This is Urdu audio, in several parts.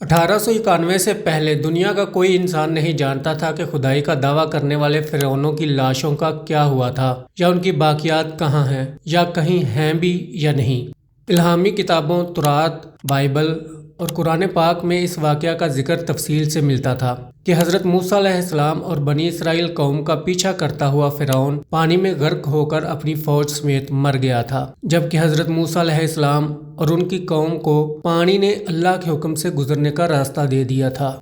1891 سے پہلے دنیا کا کوئی انسان نہیں جانتا تھا کہ خدائی کا دعویٰ کرنے والے فرعونوں کی لاشوں کا کیا ہوا تھا، یا ان کی باقیات کہاں ہیں، یا کہیں ہیں بھی یا نہیں۔ الہامی کتابوں تورات، بائبل اور قرآن پاک میں اس واقعہ کا ذکر تفصیل سے ملتا تھا کہ حضرت موسیٰ علیہ السلام اور بنی اسرائیل قوم کا پیچھا کرتا ہوا فرعون پانی میں غرق ہو کر اپنی فوج سمیت مر گیا تھا، جبکہ حضرت موسیٰ علیہ السلام اور ان کی قوم کو پانی نے اللہ کے حکم سے گزرنے کا راستہ دے دیا تھا۔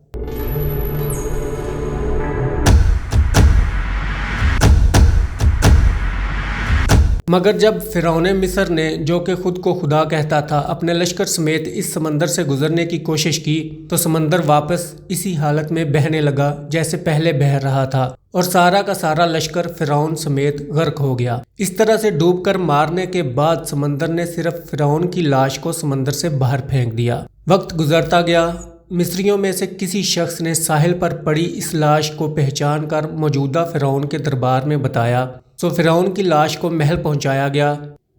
مگر جب فرعون مصر نے، جو کہ خود کو خدا کہتا تھا، اپنے لشکر سمیت اس سمندر سے گزرنے کی کوشش کی تو سمندر واپس اسی حالت میں بہنے لگا جیسے پہلے بہہ رہا تھا، اور سارا کا سارا لشکر فرعون سمیت غرق ہو گیا۔ اس طرح سے ڈوب کر مارنے کے بعد سمندر نے صرف فرعون کی لاش کو سمندر سے باہر پھینک دیا۔ وقت گزرتا گیا، مصریوں میں سے کسی شخص نے ساحل پر پڑی اس لاش کو پہچان کر موجودہ فرعون کے دربار میں بتایا، تو فرعون کی لاش کو محل پہنچایا گیا۔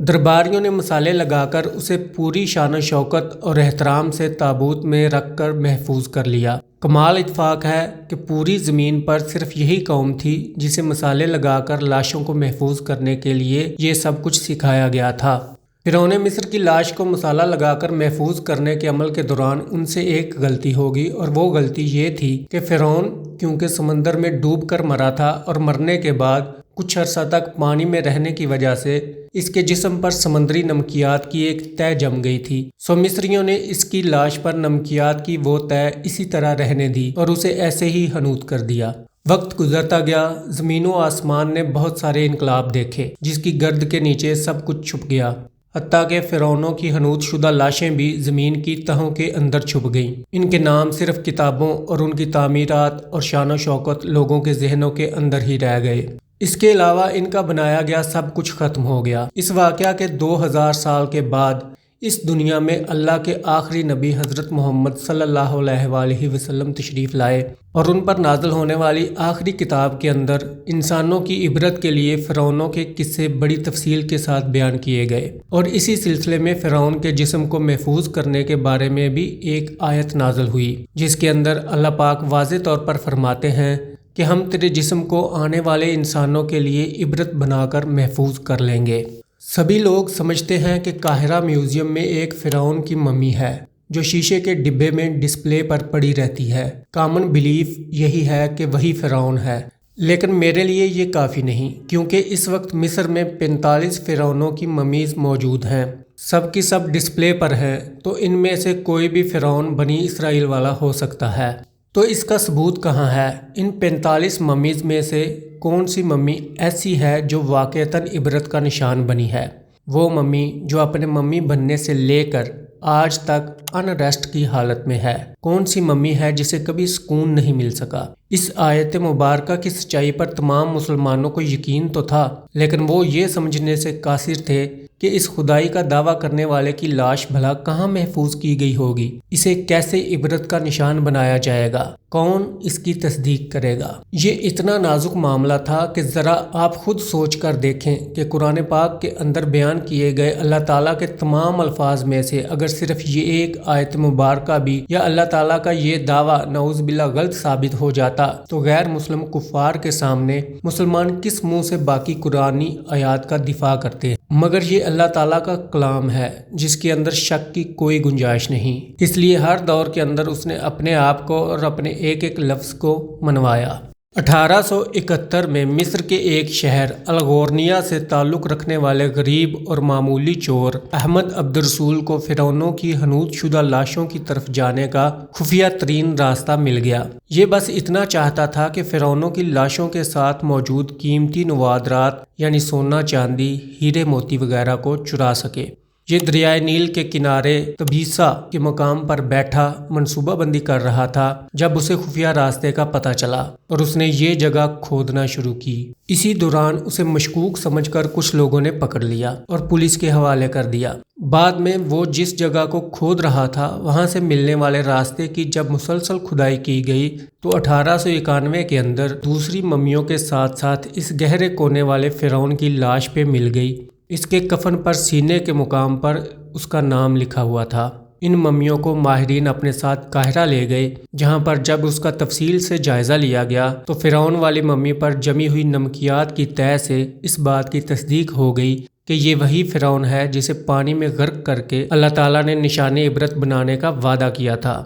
درباریوں نے مصالے لگا کر اسے پوری شان و شوکت اور احترام سے تابوت میں رکھ کر محفوظ کر لیا۔ کمال اتفاق ہے کہ پوری زمین پر صرف یہی قوم تھی جسے مصالے لگا کر لاشوں کو محفوظ کرنے کے لیے یہ سب کچھ سکھایا گیا تھا۔ فرعون مصر کی لاش کو مصالہ لگا کر محفوظ کرنے کے عمل کے دوران ان سے ایک غلطی ہوگی، اور وہ غلطی یہ تھی کہ فرعون کیونکہ سمندر میں ڈوب کر مرا تھا اور مرنے کے بعد کچھ عرصہ تک پانی میں رہنے کی وجہ سے اس کے جسم پر سمندری نمکیات کی ایک تہ جم گئی تھی، سو مصریوں نے اس کی لاش پر نمکیات کی وہ تہ اسی طرح رہنے دی اور اسے ایسے ہی حنوط کر دیا۔ وقت گزرتا گیا، زمین و آسمان نے بہت سارے انقلاب دیکھے، جس کی گرد کے نیچے سب کچھ چھپ گیا، حتیٰ کہ فرعونوں کی حنوط شدہ لاشیں بھی زمین کی تہوں کے اندر چھپ گئیں۔ ان کے نام صرف کتابوں اور ان کی تعمیرات اور شان و شوکت لوگوں کے ذہنوں کے اندر ہی رہ گئے۔ اس کے علاوہ ان کا بنایا گیا سب کچھ ختم ہو گیا۔ اس واقعہ کے 2000 سال کے بعد اس دنیا میں اللہ کے آخری نبی حضرت محمد صلی اللہ علیہ وآلہ وسلم تشریف لائے، اور ان پر نازل ہونے والی آخری کتاب کے اندر انسانوں کی عبرت کے لیے فرعونوں کے قصے بڑی تفصیل کے ساتھ بیان کیے گئے، اور اسی سلسلے میں فرعون کے جسم کو محفوظ کرنے کے بارے میں بھی ایک آیت نازل ہوئی، جس کے اندر اللہ پاک واضح طور پر فرماتے ہیں کہ ہم تیرے جسم کو آنے والے انسانوں کے لیے عبرت بنا کر محفوظ کر لیں گے۔ سبھی لوگ سمجھتے ہیں کہ قاہرہ میوزیم میں ایک فرعون کی ممی ہے جو شیشے کے ڈبے میں ڈسپلے پر پڑی رہتی ہے۔ کامن بلیف یہی ہے کہ وہی فرعون ہے، لیکن میرے لیے یہ کافی نہیں، کیونکہ اس وقت مصر میں 45 فرعونوں کی ممیز موجود ہیں، سب کی سب ڈسپلے پر ہیں، تو ان میں سے کوئی بھی فرعون بنی اسرائیل والا ہو سکتا ہے۔ تو اس کا ثبوت کہاں ہے؟ ان 45 ممیز میں سے کون سی ممی ایسی ہے جو واقعتاً عبرت کا نشان بنی ہے؟ وہ ممی جو اپنے ممی بننے سے لے کر آج تک ان ریسٹ کی حالت میں ہے۔ کون سی ممی ہے جسے کبھی سکون نہیں مل سکا؟ اس آیت مبارکہ کی سچائی پر تمام مسلمانوں کو یقین تو تھا، لیکن وہ یہ سمجھنے سے قاصر تھے کہ اس خدائی کا دعویٰ کرنے والے کی لاش بھلا کہاں محفوظ کی گئی ہوگی، اسے کیسے عبرت کا نشان بنایا جائے گا، کون اس کی تصدیق کرے گا؟ یہ اتنا نازک معاملہ تھا کہ ذرا آپ خود سوچ کر دیکھیں کہ قرآن پاک کے اندر بیان کیے گئے اللہ تعالیٰ کے تمام الفاظ میں سے اگر صرف یہ ایک آیت مبارکہ بھی یا اللہ تعالیٰ کا یہ دعویٰ نعوذ باللہ غلط ثابت ہو جاتا تو غیر مسلم کفار کے سامنے مسلمان کس منہ سے باقی قرآنی آیات کا دفاع کرتے ہیں؟ مگر یہ اللہ تعالیٰ کا کلام ہے جس کے اندر شک کی کوئی گنجائش نہیں، اس لیے ہر دور کے اندر اس نے اپنے آپ کو اور اپنے ایک ایک لفظ کو منوایا۔ 1871 میں مصر کے ایک شہر الغورنیہ سے تعلق رکھنے والے غریب اور معمولی چور احمد عبد الرسول کو فرعونوں کی حنوط شدہ لاشوں کی طرف جانے کا خفیہ ترین راستہ مل گیا۔ یہ بس اتنا چاہتا تھا کہ فرعونوں کی لاشوں کے ساتھ موجود قیمتی نوادرات یعنی سونا، چاندی، ہیرے موتی وغیرہ کو چرا سکے۔ یہ دریائے نیل کے کنارے تبیسا کے مقام پر بیٹھا منصوبہ بندی کر رہا تھا جب اسے خفیہ راستے کا پتہ چلا اور اس نے یہ جگہ کھودنا شروع کی۔ اسی دوران اسے مشکوک سمجھ کر کچھ لوگوں نے پکڑ لیا اور پولیس کے حوالے کر دیا۔ بعد میں وہ جس جگہ کو کھود رہا تھا وہاں سے ملنے والے راستے کی جب مسلسل کھدائی کی گئی تو 1891 کے اندر دوسری ممیوں کے ساتھ ساتھ اس گہرے کونے والے فرعون کی لاش پہ مل گئی۔ اس کے کفن پر سینے کے مقام پر اس کا نام لکھا ہوا تھا۔ ان ممیوں کو ماہرین اپنے ساتھ قاہرہ لے گئے، جہاں پر جب اس کا تفصیل سے جائزہ لیا گیا تو فرعون والی ممی پر جمی ہوئی نمکیات کی تہ سے اس بات کی تصدیق ہو گئی کہ یہ وہی فرعون ہے جسے پانی میں غرق کر کے اللہ تعالیٰ نے نشان عبرت بنانے کا وعدہ کیا تھا۔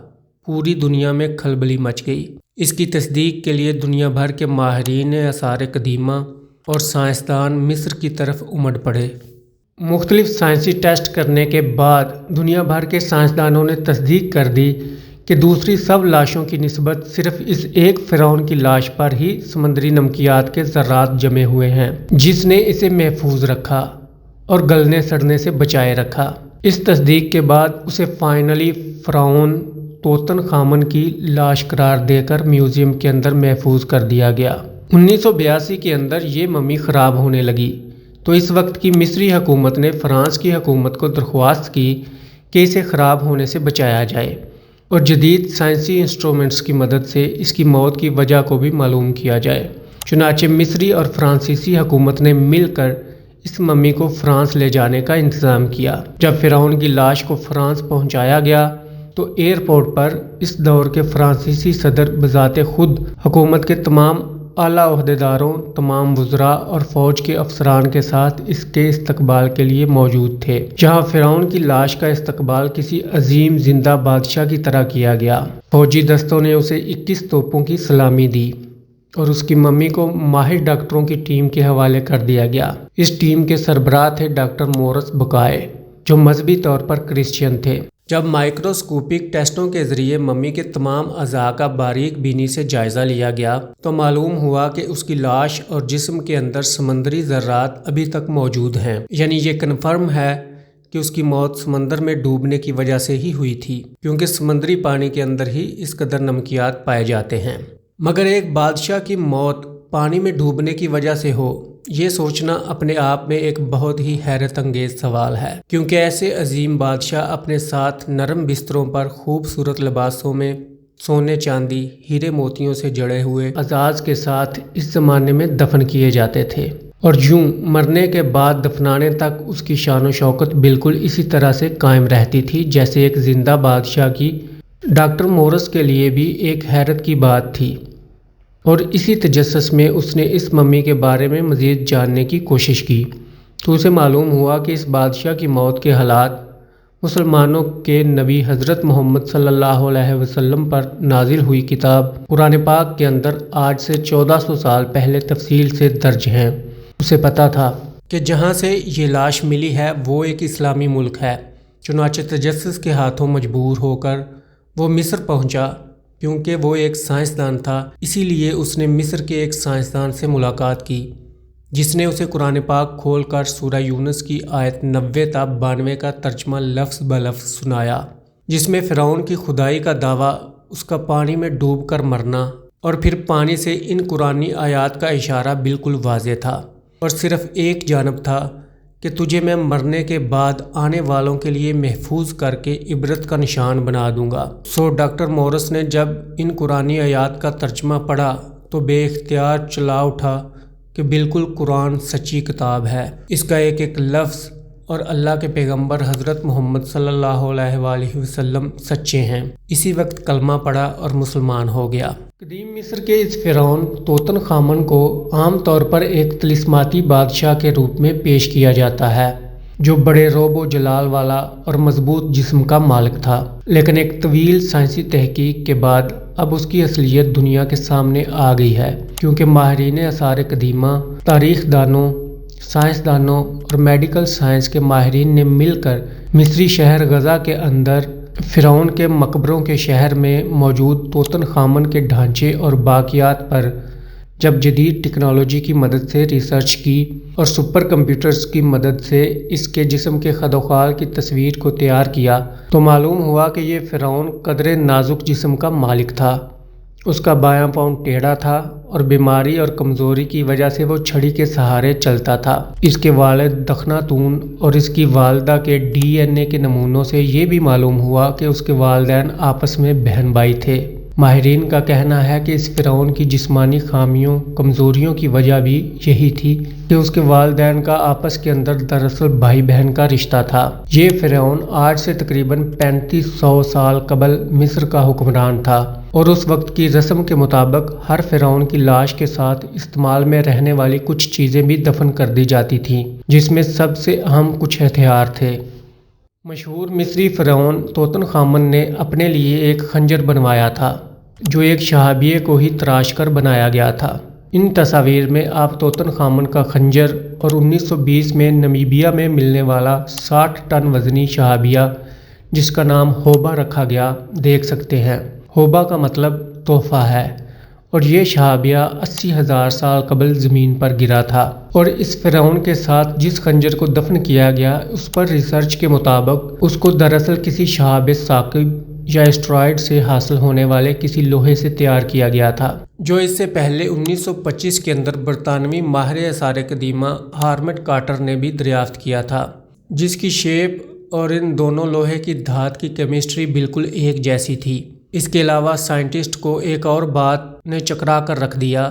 پوری دنیا میں کھلبلی مچ گئی۔ اس کی تصدیق کے لیے دنیا بھر کے ماہرین آثار قدیمہ اور سائنسدان مصر کی طرف امڑ پڑے۔ مختلف سائنسی ٹیسٹ کرنے کے بعد دنیا بھر کے سائنسدانوں نے تصدیق کر دی کہ دوسری سب لاشوں کی نسبت صرف اس ایک فرعون کی لاش پر ہی سمندری نمکیات کے ذرات جمے ہوئے ہیں، جس نے اسے محفوظ رکھا اور گلنے سڑنے سے بچائے رکھا۔ اس تصدیق کے بعد اسے فائنلی فرعون توتن خامن کی لاش قرار دے کر میوزیم کے اندر محفوظ کر دیا گیا۔ 1982 کے اندر یہ ممی خراب ہونے لگی تو اس وقت کی مصری حکومت نے فرانس کی حکومت کو درخواست کی کہ اسے خراب ہونے سے بچایا جائے اور جدید سائنسی انسٹرومنٹس کی مدد سے اس کی موت کی وجہ کو بھی معلوم کیا جائے۔ چنانچہ مصری اور فرانسیسی حکومت نے مل کر اس ممی کو فرانس لے جانے کا انتظام کیا۔ جب فرعون کی لاش کو فرانس پہنچایا گیا تو ایئرپورٹ پر اس دور کے فرانسیسی صدر بذات خود حکومت کے تمام اعلیٰ عہدیداروں، تمام وزراء اور فوج کے افسران کے ساتھ اس کے استقبال کے لیے موجود تھے، جہاں فرعون کی لاش کا استقبال کسی عظیم زندہ بادشاہ کی طرح کیا گیا۔ فوجی دستوں نے اسے 21 توپوں کی سلامی دی اور اس کی ممی کو ماہر ڈاکٹروں کی ٹیم کے حوالے کر دیا گیا۔ اس ٹیم کے سربراہ تھے ڈاکٹر مورس بکائے، جو مذہبی طور پر کرسچین تھے۔ جب مائکروسکوپک ٹیسٹوں کے ذریعے ممی کے تمام اعضاء کا باریک بینی سے جائزہ لیا گیا تو معلوم ہوا کہ اس کی لاش اور جسم کے اندر سمندری ذرات ابھی تک موجود ہیں، یعنی یہ کنفرم ہے کہ اس کی موت سمندر میں ڈوبنے کی وجہ سے ہی ہوئی تھی، کیونکہ سمندری پانی کے اندر ہی اس قدر نمکیات پائے جاتے ہیں۔ مگر ایک بادشاہ کی موت پانی میں ڈوبنے کی وجہ سے ہو، یہ سوچنا اپنے آپ میں ایک بہت ہی حیرت انگیز سوال ہے، کیونکہ ایسے عظیم بادشاہ اپنے ساتھ نرم بستروں پر خوبصورت لباسوں میں سونے چاندی ہیرے موتیوں سے جڑے ہوئے اعزاز کے ساتھ اس زمانے میں دفن کیے جاتے تھے، اور یوں مرنے کے بعد دفنانے تک اس کی شان و شوکت بالکل اسی طرح سے قائم رہتی تھی جیسے ایک زندہ بادشاہ کی۔ ڈاکٹر مورس کے لیے بھی ایک حیرت کی بات تھی، اور اسی تجسس میں اس نے اس ممی کے بارے میں مزید جاننے کی کوشش کی تو اسے معلوم ہوا کہ اس بادشاہ کی موت کے حالات مسلمانوں کے نبی حضرت محمد صلی اللہ علیہ وسلم پر نازل ہوئی کتاب قرآن پاک کے اندر آج سے 1400 سال پہلے تفصیل سے درج ہیں۔ اسے پتا تھا کہ جہاں سے یہ لاش ملی ہے وہ ایک اسلامی ملک ہے، چنانچہ تجسس کے ہاتھوں مجبور ہو کر وہ مصر پہنچا۔ کیونکہ وہ ایک سائنسدان تھا، اسی لیے اس نے مصر کے ایک سائنسدان سے ملاقات کی، جس نے اسے قرآن پاک کھول کر سورہ یونس کی آیت 90 تا 92 کا ترجمہ لفظ بلفظ سنایا، جس میں فرعون کی خدائی کا دعویٰ، اس کا پانی میں ڈوب کر مرنا اور پھر پانی سے ان قرآنی آیات کا اشارہ بالکل واضح تھا، اور صرف ایک جانب تھا کہ تجھے میں مرنے کے بعد آنے والوں کے لیے محفوظ کر کے عبرت کا نشان بنا دوں گا۔ ڈاکٹر مورس نے جب ان قرآنی آیات کا ترجمہ پڑھا تو بے اختیار چلا اٹھا کہ بالکل قرآن سچی کتاب ہے، اس کا ایک ایک لفظ اور اللہ کے پیغمبر حضرت محمد صلی اللہ علیہ وآلہ وسلم سچے ہیں۔ اسی وقت کلمہ پڑھا اور مسلمان ہو گیا۔ قدیم مصر کے اس فرعون توتن خامن کو عام طور پر ایک طلسماتی بادشاہ کے روپ میں پیش کیا جاتا ہے، جو بڑے رعب و جلال والا اور مضبوط جسم کا مالک تھا، لیکن ایک طویل سائنسی تحقیق کے بعد اب اس کی اصلیت دنیا کے سامنے آ گئی ہے، کیونکہ ماہرین آثار قدیمہ، تاریخ دانوں، سائنسدانوں اور میڈیکل سائنس کے ماہرین نے مل کر مصری شہر غزہ کے اندر فرعون کے مقبروں کے شہر میں موجود توتن خامن کے ڈھانچے اور باقیات پر جب جدید ٹیکنالوجی کی مدد سے ریسرچ کی اور سپر کمپیوٹرز کی مدد سے اس کے جسم کے خد و خال کی تصویر کو تیار کیا تو معلوم ہوا کہ یہ فرعون قدرے نازک جسم کا مالک تھا۔ اس کا بایاں پاؤں ٹیڑھا تھا اور بیماری اور کمزوری کی وجہ سے وہ چھڑی کے سہارے چلتا تھا۔ اس کے والد دخناتون اور اس کی والدہ کے ڈی این اے کے نمونوں سے یہ بھی معلوم ہوا کہ اس کے والدین آپس میں بہن بھائی تھے۔ ماہرین کا کہنا ہے کہ اس فرعون کی جسمانی خامیوں کمزوریوں کی وجہ بھی یہی تھی کہ اس کے والدین کا آپس کے اندر دراصل بھائی بہن کا رشتہ تھا۔ یہ فرعون آج سے تقریباً 3500 سال قبل مصر کا حکمران تھا اور اس وقت کی رسم کے مطابق ہر فرعون کی لاش کے ساتھ استعمال میں رہنے والی کچھ چیزیں بھی دفن کر دی جاتی تھیں، جس میں سب سے اہم کچھ ہتھیار تھے۔ مشہور مصری فرعون توتن خامن نے اپنے لیے ایک خنجر بنوایا تھا جو ایک شہابیے کو ہی تراش کر بنایا گیا تھا۔ ان تصاویر میں آپ توتن خامن کا خنجر اور 1920 میں نمیبیا میں ملنے والا 60 ٹن وزنی شہابیہ جس کا نام ہوبا رکھا گیا دیکھ سکتے ہیں۔ ہوبا کا مطلب تحفہ ہے اور یہ شہابیہ 80,000 سال قبل زمین پر گرا تھا، اور اس فرعون کے ساتھ جس خنجر کو دفن کیا گیا اس پر ریسرچ کے مطابق اس کو دراصل کسی شہاب ثاقب یا اسٹرائیڈ سے حاصل ہونے والے کسی لوہے سے تیار کیا گیا تھا، جو اس سے پہلے 1925 کے اندر برطانوی ماہر آثار قدیمہ ہارمٹ کارٹر نے بھی دریافت کیا تھا، جس کی شیپ اور ان دونوں لوہے کی دھات کی کیمسٹری بالکل ایک جیسی تھی۔ اس کے علاوہ سائنٹسٹ کو ایک اور بات نے چکرا کر رکھ دیا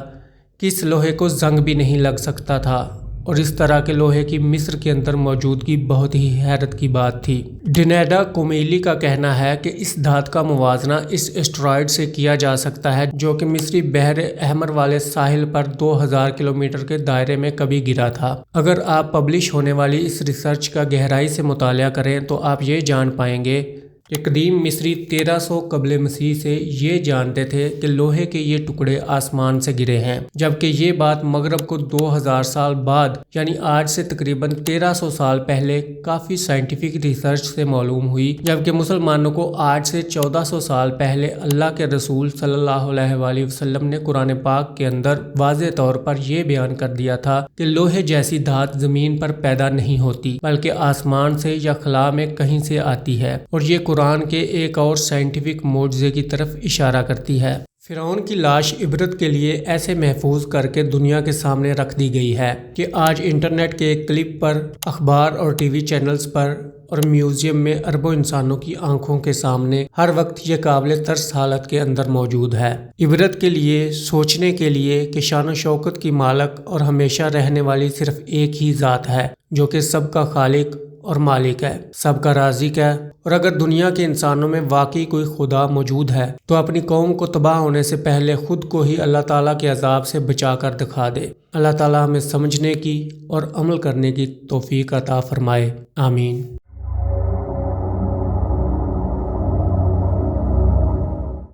کہ اس لوہے کو زنگ بھی نہیں لگ سکتا تھا، اور اس طرح کے لوہے کی مصر کے اندر موجودگی بہت ہی حیرت کی بات تھی۔ ڈینیڈا کومیلی کا کہنا ہے کہ اس دھات کا موازنہ اس اسٹرائیڈ سے کیا جا سکتا ہے جو کہ مصری بحر احمر والے ساحل پر 2000 کلومیٹر کے دائرے میں کبھی گرا تھا۔ اگر آپ پبلش ہونے والی اس ریسرچ کا گہرائی سے مطالعہ کریں تو آپ یہ جان پائیں گے کہ قدیم مصری 1300 قبل مسیح سے یہ جانتے تھے کہ لوہے کے یہ ٹکڑے آسمان سے گرے ہیں، جبکہ یہ بات مغرب کو 2000 سال بعد یعنی آج سے تقریباً 1300 سال پہلے کافی سائنٹیفک ریسرچ سے معلوم ہوئی، جبکہ مسلمانوں کو آج سے 1400 سال پہلے اللہ کے رسول صلی اللہ علیہ وآلہ وسلم نے قرآن پاک کے اندر واضح طور پر یہ بیان کر دیا تھا کہ لوہے جیسی دھات زمین پر پیدا نہیں ہوتی بلکہ آسمان سے یا خلا میں کہیں سے آتی ہے، اور یہ قرآن کے ایک اور سائنٹیفک معجزے کی طرف اشارہ کرتی ہے۔ فرعون کی لاش عبرت کے لیے ایسے محفوظ کر کے دنیا کے سامنے رکھ دی گئی ہے کہ آج انٹرنیٹ کے ایک کلپ پر، اخبار اور ٹی وی چینلز پر اور میوزیم میں اربوں انسانوں کی آنکھوں کے سامنے ہر وقت یہ قابل ترس حالت کے اندر موجود ہے۔ عبرت کے لیے، سوچنے کے لیے کہ شان و شوکت کی مالک اور ہمیشہ رہنے والی صرف ایک ہی ذات ہے جو کہ سب کا خالق اور مالک ہے، سب کا رازق ہے، اور اگر دنیا کے انسانوں میں واقعی کوئی خدا موجود ہے تو اپنی قوم کو تباہ ہونے سے پہلے خود کو ہی اللہ تعالیٰ کے عذاب سے بچا کر دکھا دے۔ اللہ تعالیٰ ہمیں سمجھنے کی اور عمل کرنے کی توفیق عطا فرمائے، آمین۔